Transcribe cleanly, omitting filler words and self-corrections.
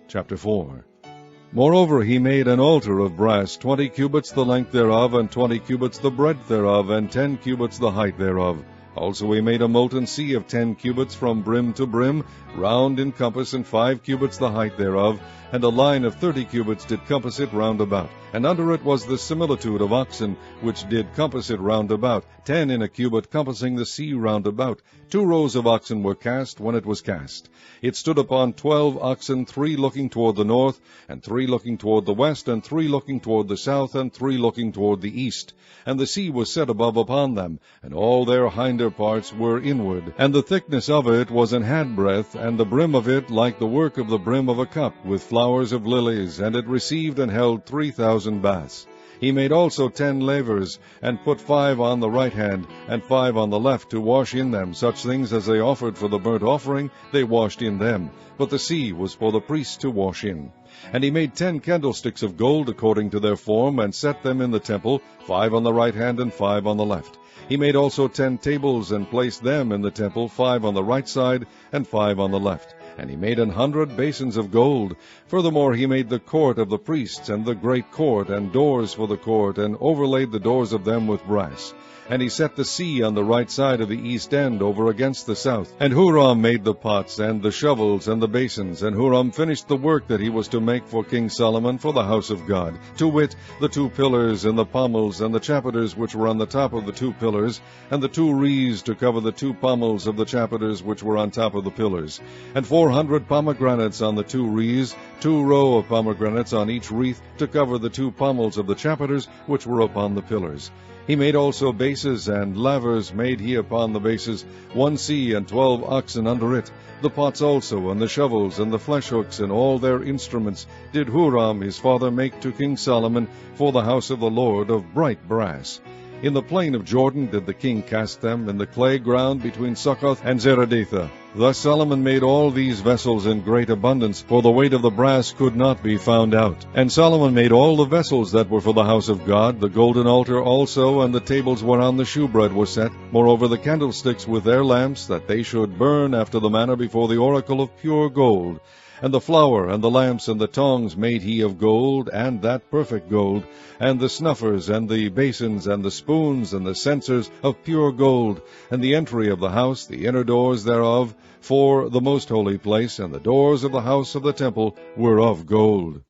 Chapter 4. Moreover he made an altar of brass, 20 cubits the length thereof, and 20 cubits the breadth thereof, and 10 cubits the height thereof. Also he made a molten sea of 10 cubits from brim to brim, round in compass, and 5 cubits the height thereof, and a line of 30 cubits did compass it round about. And under it was the similitude of oxen, which did compass it round about, 10 in a cubit, compassing the sea round about. 2 rows of oxen were cast when it was cast. It stood upon 12 oxen, 3 looking toward the north, and 3 looking toward the west, and 3 looking toward the south, and 3 looking toward the east. And the sea was set above upon them, and all their hinder parts were inward. And the thickness of it was an handbreadth, and the brim of it like the work of the brim of a cup, with flowers of lilies, and it received and held 3,000 baths. He made also 10 lavers, and put 5 on the right hand, and 5 on the left, to wash in them such things as they offered for the burnt offering, they washed in them. But the sea was for the priests to wash in. And he made 10 candlesticks of gold according to their form, and set them in the temple, 5 on the right hand, and 5 on the left. He made also 10 tables, and placed them in the temple, 5 on the right side, and 5 on the left. And he made 100 basins of gold. Furthermore he made the court of the priests, and the great court, and doors for the court, and overlaid the doors of them with brass. And he set the sea on the right side of the east end, over against the south. And Huram made the pots, and the shovels, and the basins. And Huram finished the work that he was to make for King Solomon for the house of God, to wit, the 2 pillars, and the pommels, and the chapiters which were on the top of the 2 pillars, and the 2 wreaths to cover the 2 pommels of the chapiters which were on top of the pillars, and 400 pomegranates on the 2 wreaths, 2 row of pomegranates on each wreath, to cover the 2 pommels of the chapiters which were upon the pillars. He made also bases, and lavers made he upon the bases, 1 sea, and 12 oxen under it. The pots also, and the shovels, and the flesh hooks, and all their instruments, did Huram his father make to King Solomon for the house of the Lord of bright brass. In the plain of Jordan did the king cast them, in the clay ground between Succoth and Zeredathah. Thus Solomon made all these vessels in great abundance, for the weight of the brass could not be found out. And Solomon made all the vessels that were for the house of God, the golden altar also, and the tables whereon the shewbread was set, moreover the candlesticks with their lamps, that they should burn after the manner before the oracle of pure gold. And the flour, and the lamps, and the tongs made he of gold, and that perfect gold, and the snuffers, and the basins, and the spoons, and the censers of pure gold, and the entry of the house, the inner doors thereof, for the most holy place, and the doors of the house of the temple were of gold.